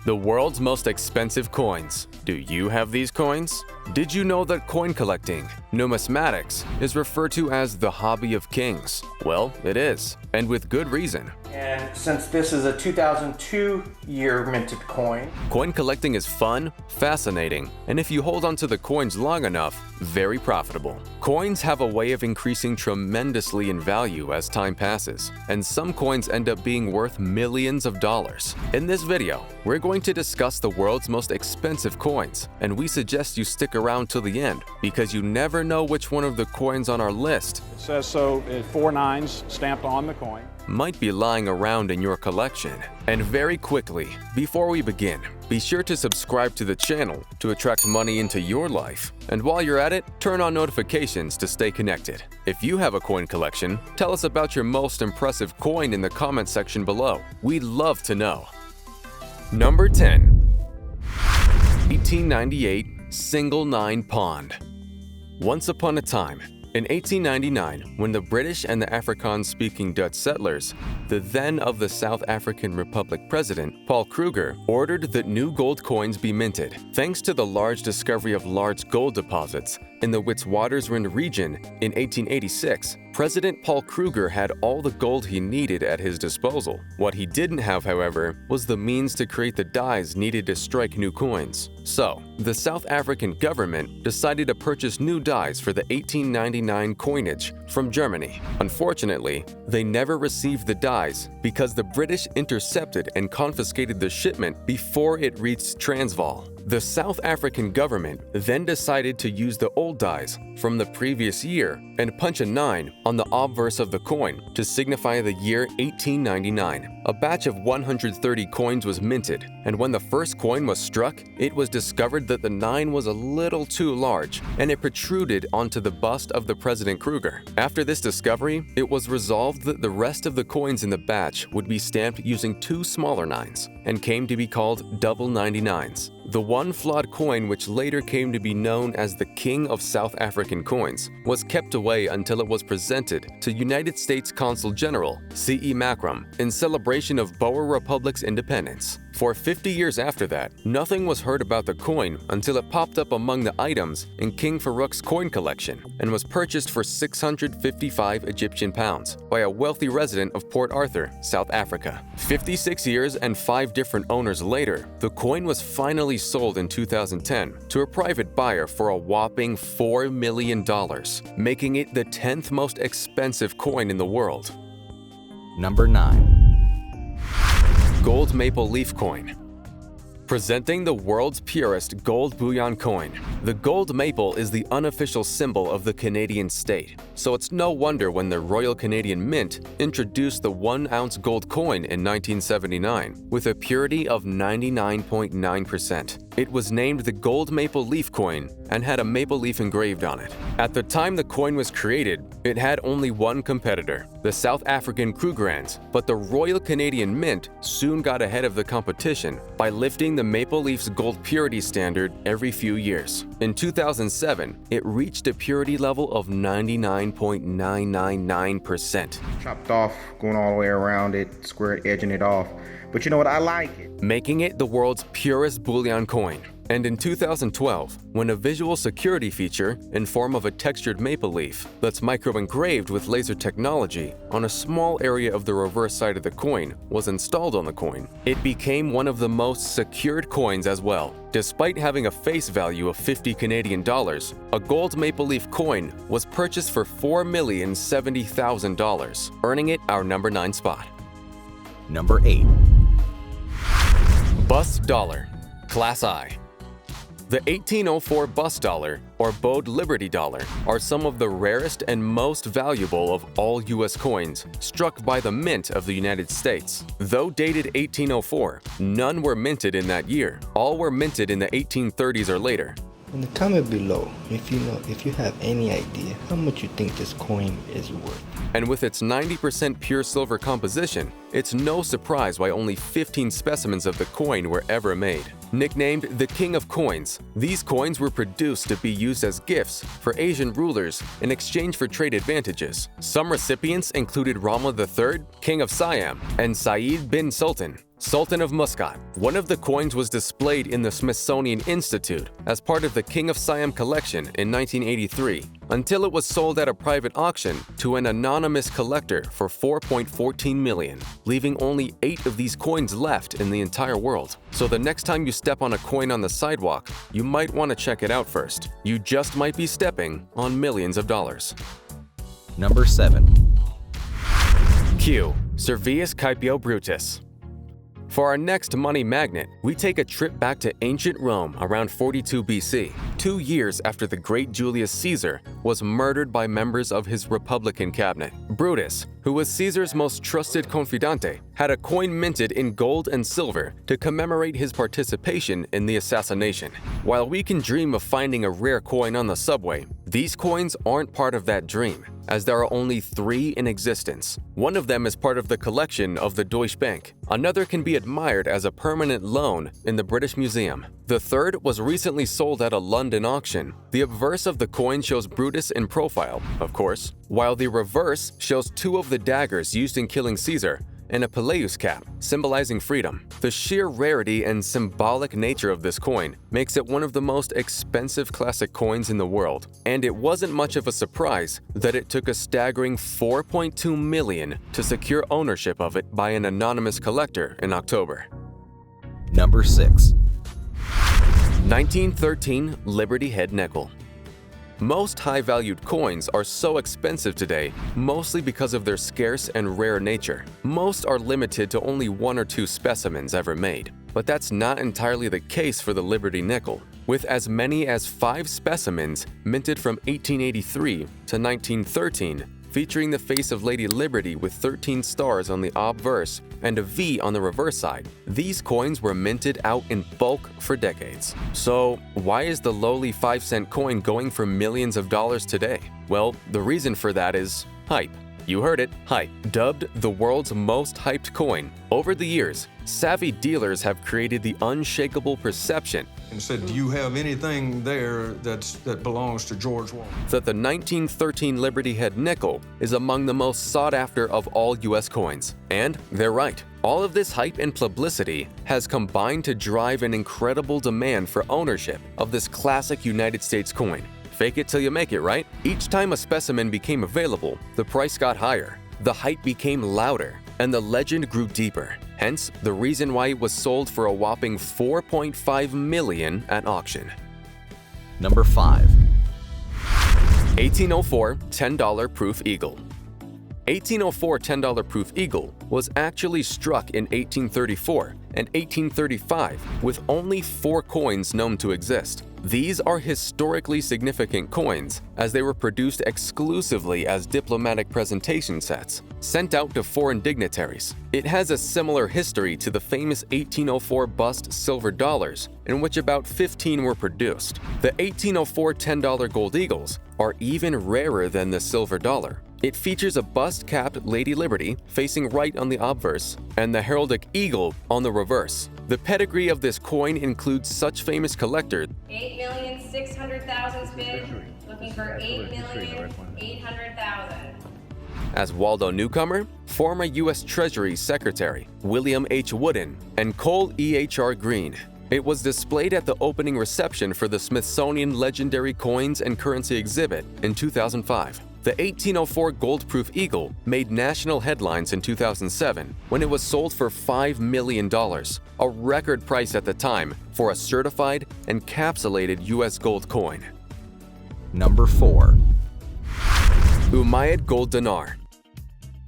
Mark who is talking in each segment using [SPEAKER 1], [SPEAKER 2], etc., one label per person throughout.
[SPEAKER 1] The world's most expensive coins. Do you have these coins? Did you know that coin collecting, numismatics, is referred to as the hobby of kings? Well, it is, and with good reason.
[SPEAKER 2] And since this is a 2002 year minted coin,
[SPEAKER 1] Coin collecting is fun, fascinating, and if you hold onto the coins long enough, very profitable. Coins have a way of increasing tremendously in value as time passes, and some coins end up being worth millions of dollars. In this video, we're going to discuss the world's most expensive coins, and we suggest you stick around till the end because you never know which one of the coins on our list
[SPEAKER 3] It says so, 4 9s stamped on the coin.
[SPEAKER 1] might be lying around in your collection. And very quickly, before we begin, be sure to subscribe to the channel to attract money into your life. And while you're at it, turn on notifications to stay connected. If you have a coin collection, tell us about your most impressive coin in the comment section below. We'd love to know. Number 10. 1898 Single Nine Pond. Once upon a time, in 1899, when the British and the Afrikaans-speaking Dutch settlers, the then of the South African Republic president, Paul Kruger, ordered that new gold coins be minted. Thanks to the large discovery of large gold deposits in the Witwatersrand region in 1886, President Paul Kruger had all the gold he needed at his disposal. What he didn't have, however, was the means to create the dies needed to strike new coins. So, the South African government decided to purchase new dies for the 1899 coinage from Germany. Unfortunately, they never received the dies because the British intercepted and confiscated the shipment before it reached Transvaal. The South African government then decided to use the old dies from the previous year and punch a 9 on the obverse of the coin to signify the year 1899. A batch of 130 coins was minted, and when the first coin was struck, it was discovered that the 9 was a little too large and it protruded onto the bust of the President Kruger. After this discovery, it was resolved that the rest of the coins in the batch would be stamped using 2 smaller 9s and came to be called double 99s. The one flawed coin, which later came to be known as the King of South African Coins, was kept away until it was presented to United States Consul General C.E. Macram in celebration of Boer Republic's independence. For 50 years after that, nothing was heard about the coin until it popped up among the items in King Farouk's coin collection and was purchased for 655 Egyptian pounds by a wealthy resident of Port Arthur, South Africa. 56 years and 5 different owners later, the coin was finally sold in 2010 to a private buyer for a whopping $4 million, making it the 10th most expensive coin in the world.
[SPEAKER 4] Number 9.
[SPEAKER 1] Gold maple leaf coin. Presenting the world's purest gold bullion coin. The gold maple is the unofficial symbol of the Canadian state, so it's no wonder when the Royal Canadian Mint introduced the 1-ounce gold coin in 1979 with a purity of 99.9%. It was named the gold maple leaf coin and had a maple leaf engraved on it. At the time the coin was created, it had only one competitor, the South African Krugerrands, but the Royal Canadian Mint soon got ahead of the competition by lifting the maple leaf's gold purity standard every few years. In 2007, it reached a purity level of 99.999%.
[SPEAKER 5] Chopped off, going all the way around it, squared edging it off. But you know what? I like it.
[SPEAKER 1] Making it the world's purest bullion coin. And in 2012, when a visual security feature in form of a textured maple leaf that's micro-engraved with laser technology on a small area of the reverse side of the coin was installed on the coin, it became one of the most secured coins as well. Despite having a face value of 50 Canadian dollars, a gold maple leaf coin was purchased for $4,070,000, earning it our number 9 spot.
[SPEAKER 4] Number 8.
[SPEAKER 1] Bust dollar, Class I. The 1804 bust dollar, or Bode Liberty dollar, are some of the rarest and most valuable of all U.S. coins struck by the Mint of the United States. Though dated 1804, none were minted in that year. All were minted in the 1830s or later.
[SPEAKER 6] In the comment below, if you have any idea how much you think this coin is worth.
[SPEAKER 1] And with its 90% pure silver composition, it's no surprise why only 15 specimens of the coin were ever made. Nicknamed the King of Coins, these coins were produced to be used as gifts for Asian rulers in exchange for trade advantages. Some recipients included Rama III, King of Siam, and Saeed bin Sultan. Sultan of Muscat. One of the coins was displayed in the Smithsonian Institute as part of the King of Siam collection in 1983, until it was sold at a private auction to an anonymous collector for $4.14 million, leaving only 8 of these coins left in the entire world. So the next time you step on a coin on the sidewalk, you might want to check it out first. You just might be stepping on millions of dollars.
[SPEAKER 4] Number 7.
[SPEAKER 1] Q. Servius Caepio Brutus. For our next money magnet, we take a trip back to ancient Rome around 42 BC, 2 years after the great Julius Caesar was murdered by members of his Republican cabinet. Brutus, who was Caesar's most trusted confidante, had a coin minted in gold and silver to commemorate his participation in the assassination. While we can dream of finding a rare coin on the subway, these coins aren't part of that dream, as there are only 3 in existence. One of them is part of the collection of the Deutsche Bank. Another can be admired as a permanent loan in the British Museum. The third was recently sold at a London auction. The obverse of the coin shows Brutus in profile, of course, while the reverse shows 2 of the daggers used in killing Caesar and a Pileus cap, symbolizing freedom. The sheer rarity and symbolic nature of this coin makes it one of the most expensive classic coins in the world, and it wasn't much of a surprise that it took a staggering $4.2 million to secure ownership of it by an anonymous collector in October.
[SPEAKER 4] Number 6.
[SPEAKER 1] 1913 Liberty Head Nickel. Most high-valued coins are so expensive today, mostly because of their scarce and rare nature. Most are limited to only 1 or 2 specimens ever made, but that's not entirely the case for the Liberty nickel, with as many as 5 specimens minted from 1883 to 1913, featuring the face of Lady Liberty with 13 stars on the obverse and a V on the reverse side. These coins were minted out in bulk for decades. So why is the lowly 5-cent coin going for millions of dollars today? Well, the reason for that is hype. You heard it, hype. Dubbed the world's most hyped coin, over the years, savvy dealers have created the unshakable perception
[SPEAKER 7] and said, do you have anything there that belongs to George Washington?
[SPEAKER 1] That the 1913 Liberty Head nickel is among the most sought after of all US coins. And they're right. All of this hype and publicity has combined to drive an incredible demand for ownership of this classic United States coin. Fake it till you make it, right? Each time a specimen became available, the price got higher, the hype became louder, and the legend grew deeper. Hence, the reason why it was sold for a whopping $4.5 million at auction.
[SPEAKER 4] Number 5.
[SPEAKER 1] 1804 $10 proof eagle. 1804 $10 proof eagle was actually struck in 1834 and 1835 with only 4 coins known to exist. These are historically significant coins as they were produced exclusively as diplomatic presentation sets, sent out to foreign dignitaries. It has a similar history to the famous 1804 bust silver dollars, in which about 15 were produced. The 1804 $10 gold eagles are even rarer than the silver dollar. It features a bust-capped Lady Liberty facing right on the obverse and the heraldic eagle on the reverse. The pedigree of this coin includes such famous collectors
[SPEAKER 8] 8,600,000 bid, looking for 8,800,000.
[SPEAKER 1] as Waldo Newcomer, former U.S. Treasury Secretary William H. Wooden, and Cole E.H.R. Green. It was displayed at the opening reception for the Smithsonian Legendary Coins and Currency exhibit in 2005. The 1804 gold-proof eagle made national headlines in 2007 when it was sold for $5 million, a record price at the time for a certified, encapsulated U.S. gold coin.
[SPEAKER 4] Number 4.
[SPEAKER 1] Umayyad Gold Dinar.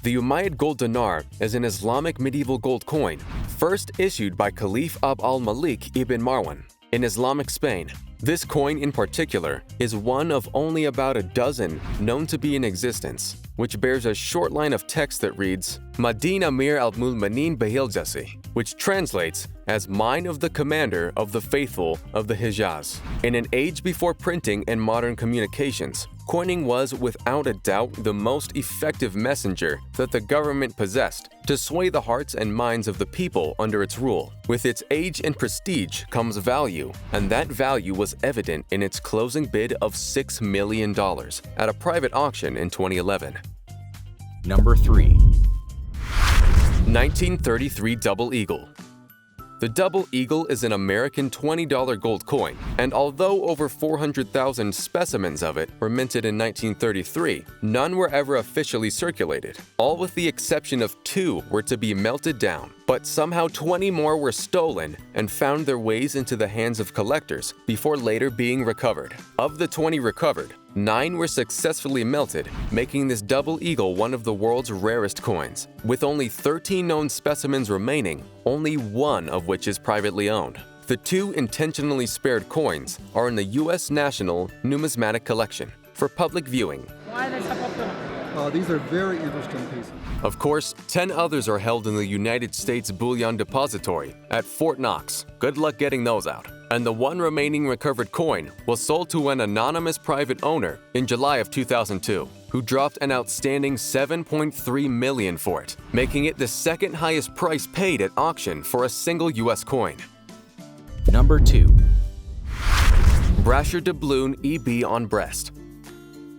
[SPEAKER 1] The Umayyad Gold Dinar is an Islamic medieval gold coin, first issued by Caliph Abd al-Malik ibn Marwan in Islamic Spain. This coin in particular is one of only about a dozen known to be in existence, which bears a short line of text that reads, Madin Amir al-Mulmanin Bahiljasi, which translates as Mine of the Commander of the Faithful of the Hijaz. In an age before printing and modern communications, coining was without a doubt the most effective messenger that the government possessed to sway the hearts and minds of the people under its rule. With its age and prestige comes value, and that value was evident in its closing bid of $6 million at a private auction in 2011.
[SPEAKER 4] Number 3.
[SPEAKER 1] 1933 Double Eagle. The Double Eagle is an American $20 gold coin, and although over 400,000 specimens of it were minted in 1933, none were ever officially circulated. All with the exception of 2 were to be melted down, but somehow 20 more were stolen and found their ways into the hands of collectors before later being recovered. Of the 20 recovered, 9 were successfully melted, making this Double Eagle one of the world's rarest coins. With only 13 known specimens remaining, only 1 of which is privately owned. The 2 intentionally spared coins are in the U.S. National Numismatic Collection for public viewing.
[SPEAKER 8] These are very interesting pieces.
[SPEAKER 1] Of course, 10 others are held in the United States Bullion Depository at Fort Knox. Good luck getting those out. And the 1 remaining recovered coin was sold to an anonymous private owner in July of 2002, who dropped an outstanding $7.3 million for it, making it the second highest price paid at auction for a single U.S. coin.
[SPEAKER 4] Number 2.
[SPEAKER 1] Brasher Doubloon EB on breast.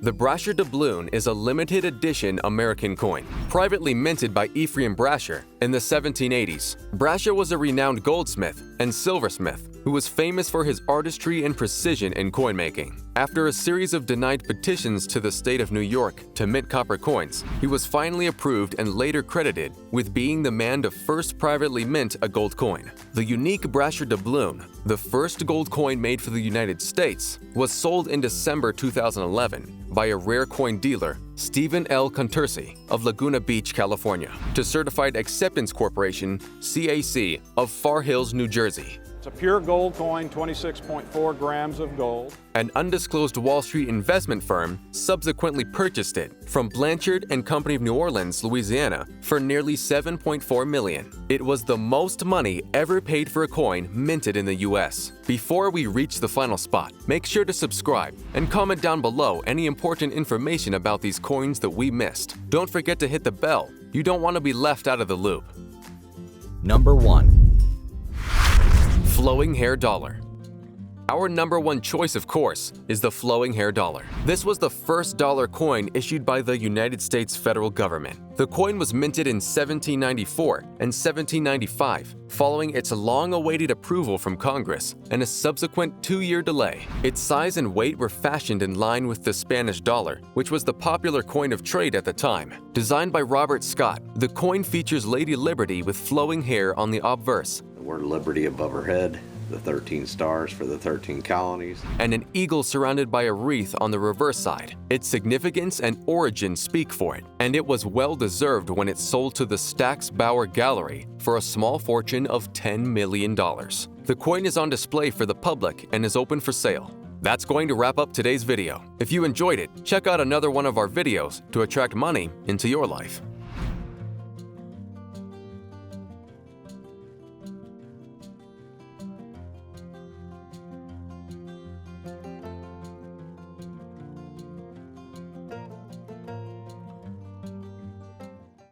[SPEAKER 1] The Brasher Doubloon is a limited edition American coin, privately minted by Ephraim Brasher in the 1780s. Brasher was a renowned goldsmith and silversmith who was famous for his artistry and precision in coin making. After a series of denied petitions to the state of New York to mint copper coins, he was finally approved and later credited with being the man to first privately mint a gold coin. The unique Brasher Doubloon, the first gold coin made for the United States, was sold in December 2011 by a rare coin dealer, Stephen L. Contursi of Laguna Beach, California, to Certified Acceptance Corporation, CAC, of Far Hills, New Jersey.
[SPEAKER 3] It's a pure gold coin, 26.4 grams of gold.
[SPEAKER 1] An undisclosed Wall Street investment firm subsequently purchased it from Blanchard and Company of New Orleans, Louisiana, for nearly $7.4 million. It was the most money ever paid for a coin minted in the U.S. Before we reach the final spot, make sure to subscribe and comment down below any important information about these coins that we missed. Don't forget to hit the bell. You don't want to be left out of the loop.
[SPEAKER 4] Number 1.
[SPEAKER 1] Flowing hair dollar. Our number 1 choice, of course, is the flowing hair dollar. This was the first dollar coin issued by the United States federal government. The coin was minted in 1794 and 1795, following its long-awaited approval from Congress and a subsequent 2-year delay. Its size and weight were fashioned in line with the Spanish dollar, which was the popular coin of trade at the time. Designed by Robert Scott, the coin features Lady Liberty with flowing hair on the obverse,
[SPEAKER 9] the word liberty above her head, the 13 stars for the 13 colonies,
[SPEAKER 1] and an eagle surrounded by a wreath on the reverse side. Its significance and origin speak for it, and it was well deserved when it sold to the Stax Bauer Gallery for a small fortune of $10 million. The coin is on display for the public and is open for sale. That's going to wrap up today's video. If you enjoyed it, check out another one of our videos to attract money into your life.